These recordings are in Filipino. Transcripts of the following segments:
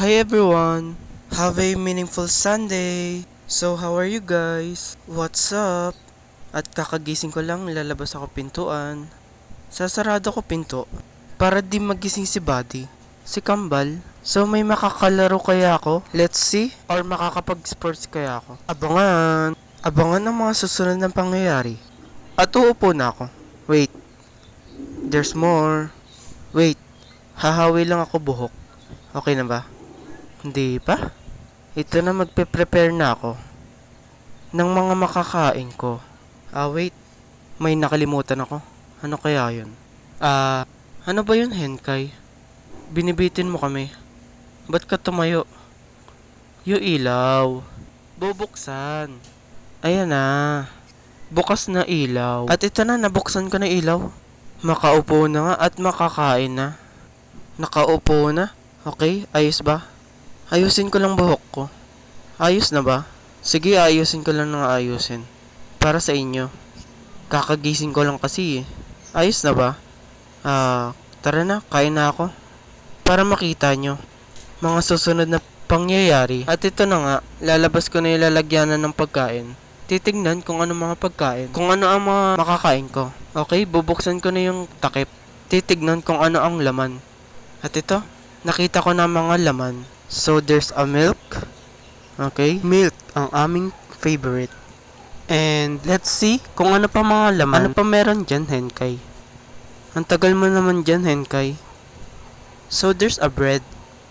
Hi everyone! Have a meaningful Sunday! So how are you guys? What's up? At kakagising ko lang, lalabas ako pintuan. Sasarado ko pinto para di magising si Buddy. Si Kambal. So may makakalaro kaya ako? Let's see. Or makakapag-sports kaya ako? Abangan! Abangan ang mga susunod na pangyayari. At uupo na ako. Wait. There's more. Wait. Hahawi lang ako buhok. Okay na ba? Hindi pa? Ito na magpe-prepare na ako ng mga makakain ko. Wait. May nakalimutan ako. Ano kaya yun? Ano ba yun, Henkay? Binibitin mo kami. Ba't ka tumayo? Yung ilaw. Bubuksan. Ayan na. Bukas na ilaw. At ito na, nabuksan ko na ilaw. Makaupo na nga at makakain na. Nakaupo na? Okay, ayos ba? Ayusin ko lang buhok ko. Ayos na ba? Sige, ayusin ko lang ng ayusin. Para sa inyo. Kakagising ko lang kasi eh. Ayos na ba? Tara na, kain na ako. Para makita nyo mga susunod na pangyayari. At ito na nga, lalabas ko na yung lalagyanan ng pagkain. Titignan kung ano mga pagkain. Kung ano ang mga makakain ko. Okay, bubuksan ko na yung takip. Titignan kung ano ang laman. At ito, nakita ko na mga laman. So, there's a milk. Okay, milk, ang aming favorite. And, let's see kung ano pa mga laman. Ano pa meron dyan, Henkay? Ang tagal mo naman dyan, Henkay. So, there's a bread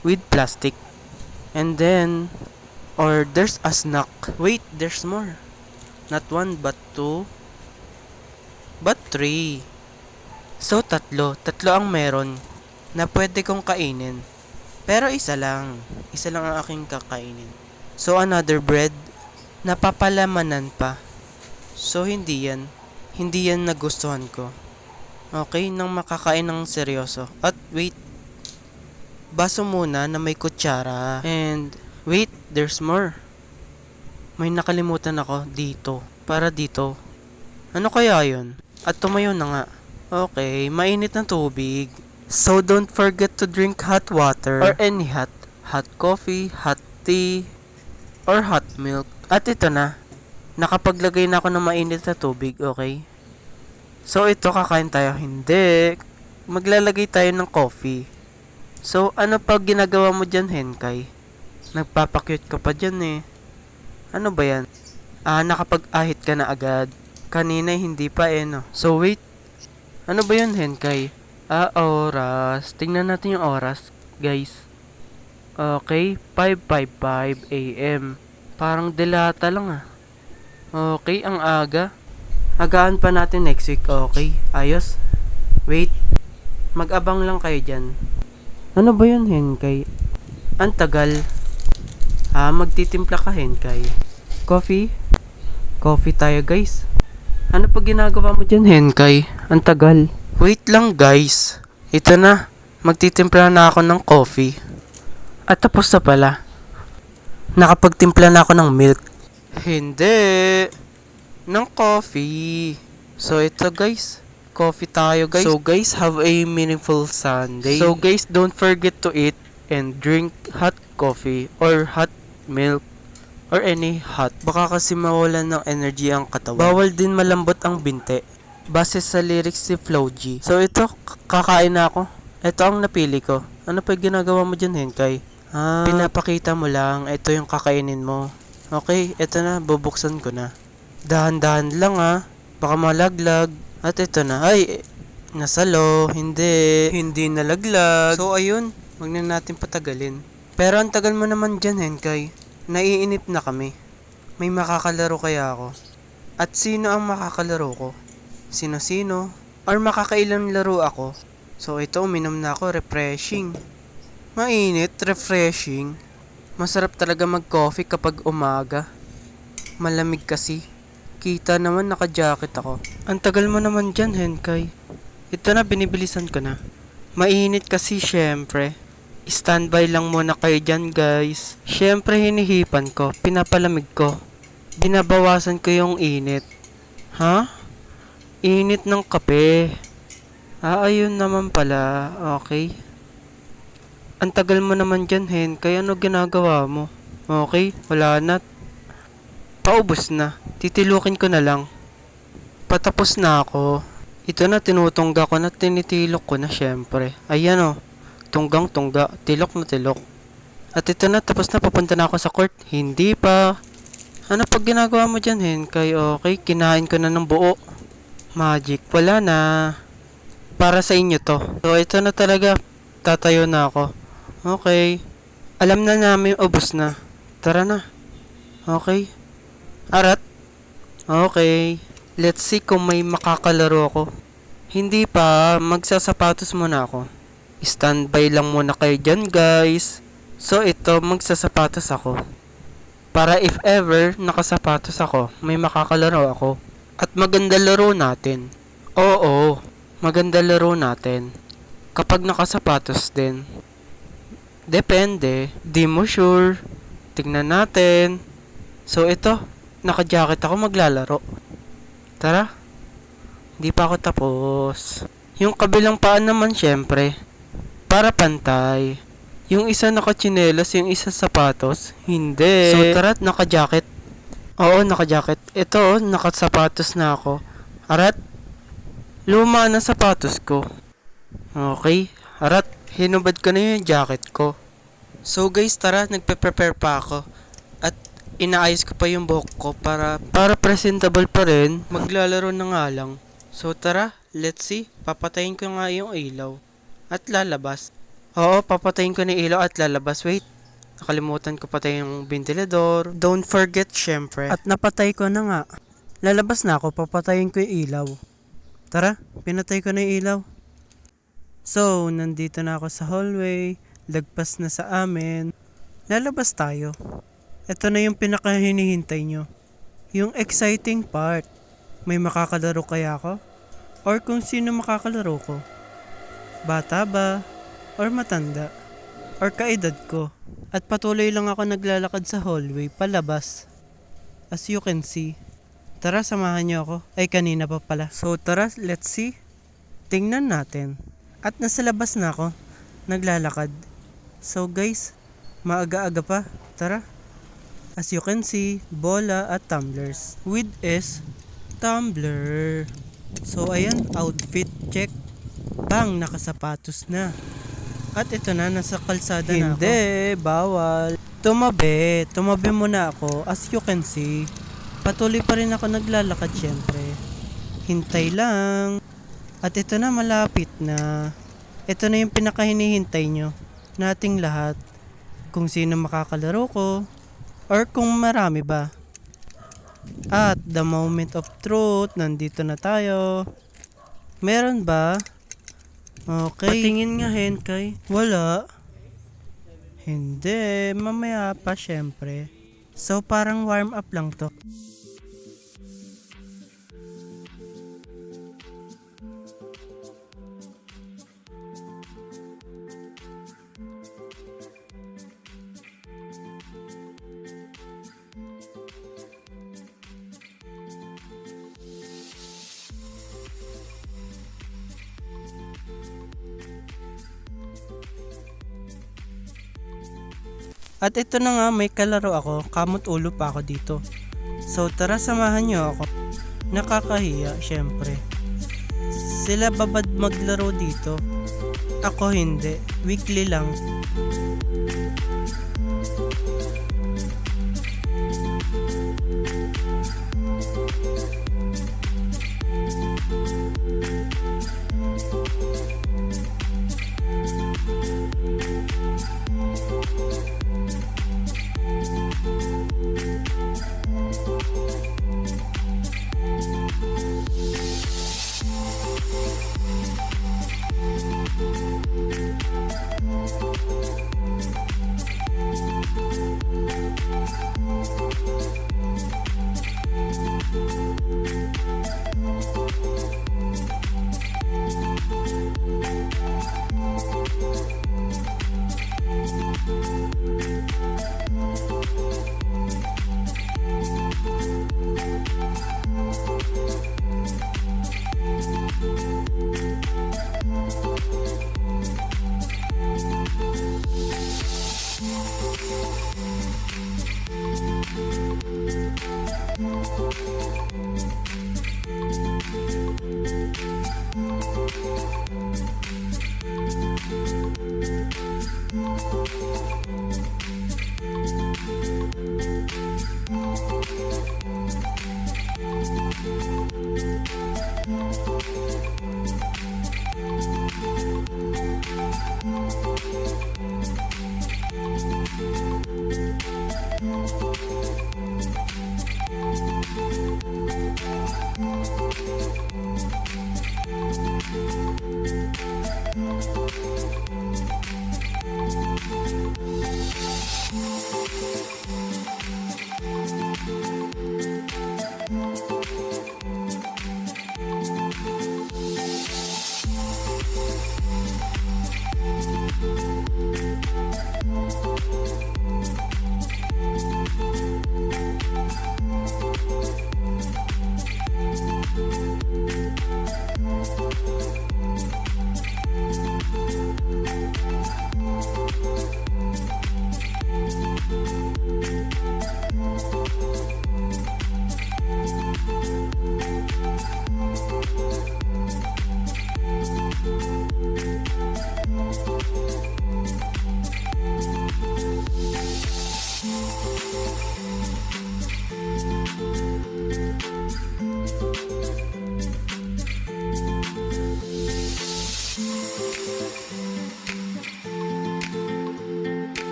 with plastic. And then, or there's a snack. Wait, there's more. Not one, but two. But three. So, tatlo. Tatlo ang meron na pwede kong kainin. Pero isa lang. Isa lang ang aking kakainin. So, another bread. Napapalamanan pa. So, hindi yan. Hindi yan nagustuhan ko. Okay, nang makakain ng seryoso. At wait. Baso muna na may kutsara. And, wait, there's more. May nakalimutan ako dito. Para dito. Ano kaya yun? At tumayo na nga. Okay, mainit na tubig. So, don't forget to drink hot water or any hot coffee, hot tea, or hot milk. At ito na, nakapaglagay na ako ng mainit na tubig, okay? So, ito kakain tayo. Hindi. Maglalagay tayo ng coffee. So, ano pa ginagawa mo dyan, Henkay? Nagpapakyut ka pa dyan eh. Ano ba yan? Nakapag-ahit ka na agad. Kanina hindi pa eh, no? So, wait. Ano ba yun, Henkay? Oras. Tingnan natin yung oras, guys. Okay, 5:55 a.m. Parang delata lang ah. Okay, ang aga. Agaan pa natin next week, okay? Ayos? Wait. Mag-abang lang kayo dyan. Ano ba yun, Henkay? Ang tagal. Magtitimpla ka, Henkay. Coffee? Coffee tayo, guys. Ano pa ginagawa mo dyan, Henkay? Ang tagal. Wait lang, guys. Ito na. Magtitimpla na ako ng coffee. At tapos na pala. Nakapagtimpla na ako ng milk. Hindi. Ng coffee. So, ito, guys. Coffee tayo, guys. So, guys, have a meaningful Sunday. So, guys, don't forget to eat and drink hot coffee or hot milk or any hot. Baka kasi mawalan ng energy ang katawan. Bawal din malambot ang binte. Base sa lyrics si Flo G. So ito, kakain na ako. Ito ang napili ko. Ano pa ginagawa mo dyan, Henkay? Pinapakita mo lang. Ito yung kakainin mo. Okay, ito na. Bubuksan ko na. Dahan-dahan lang baka malaglag. At ito na. Ay, nasalo. Hindi. Hindi nalaglag. So ayun, wag na natin patagalin. Pero ang tagal mo naman dyan, Henkay. Naiinip na kami. May makakalaro kaya ako? At sino ang makakalaro ko? Sino-sino? Or makakailang laro ako? So ito, uminom na ako, refreshing. Mainit, refreshing. Masarap talaga mag-coffee kapag umaga. Malamig kasi. Kita naman naka-jacket ako. Ang tagal mo naman dyan, Henkay. Ito na, binibilisan ko na. Mainit kasi, syempre. Standby lang muna kayo dyan, guys. Syempre, hinihipan ko. Pinapalamig ko. Binabawasan ko yung init. Init ng kape. Ayun naman pala. Okay. Ang tagal mo naman dyan, Hen. Kaya ano ginagawa mo? Okay, wala na. Paubos na. Titilukin ko na lang. Patapos na ako. Ito na, tinutungga ko na, tinitilok ko na syempre. Ayan o. Tunggang tungga. Tilok na tilok. At ito na, tapos na, papunta na ako sa court. Hindi pa. Ano pag ginagawa mo dyan, Hen? Kaya okay, kinain ko na ng buo. Magic. Wala na. Para sa inyo to. So, ito na talaga. Tatayo na ako. Okay. Alam na namin, ubos na. Tara na. Okay. Arat. Okay. Let's see kung may makakalaro ako. Hindi pa. Magsasapatos muna ako. Standby lang muna kayo dyan, guys. So, ito, magsasapatos ako. Para if ever nakasapatos ako, may makakalaro ako. At maganda laro natin. Oo. Maganda laro natin. Kapag nakasapatos din. Depende. Di mo sure. Tignan natin. So ito, naka-jacket ako, maglalaro. Tara. Di pa ako tapos. Yung kabilang paan naman syempre. Para pantay. Yung isa naka-tsinelas, yung isa sapatos. Hindi. So tara, naka-jacket. Oo, naka-jacket. Ito, nakasapatos na ako. Arat. Luma na sapatos ko. Okay. Arat, hinubad ko na yung jacket ko. So guys, tara, nagpe-prepare pa ako. At inaayos ko pa yung buhok ko para presentable pa rin. Maglalaro na nga lang. So tara, let's see. Papatayin ko nga yung ilaw. At lalabas. Oo, papatayin ko na yung ilaw at lalabas. Wait, nakalimutan ko patay yung ventilador. Don't forget, syempre. At napatay ko na nga. Lalabas na ako, papatayin ko yung ilaw. Tara, pinatay ko na yung ilaw. So, nandito na ako sa hallway. Lagpas na sa amin. Lalabas tayo. Ito na yung pinakahinihintay nyo. Yung exciting part. May makakalaro kaya ako? Or kung sino makakalaro ko? Bata ba? Or matanda? Or kaedad ko? At patuloy lang ako naglalakad sa hallway palabas. As you can see. Tara, samahan niyo ako. Ay, kanina pa pala. So, tara, let's see. Tingnan natin. At nasa labas na ako. Naglalakad. So, guys, maaga-aga pa. Tara. As you can see, bola at tumblers. With S, tumbler. So, ayan, outfit check. Bang, nakasapatos na. At ito na, nasa kalsada na ako. Hindi, bawal. Tumabi. Tumabi muna ako. As you can see, patuloy pa rin ako naglalakad syempre. Hintay lang. At ito na, malapit na. Ito na yung pinakahinihintay nyo. Nating lahat. Kung sino makakalaro ko. Or kung marami ba. At the moment of truth, nandito na tayo. Meron ba? Okay. Patingin nga, Henkay. Wala. Hindi. Mamaya pa syempre. So parang warm up lang to. At ito na nga, may kalaro ako. Kamot ulo pa ako dito. So tara, samahan nyo ako. Nakakahiya, syempre. Sila babad maglaro dito. Ako hindi. Weekly lang.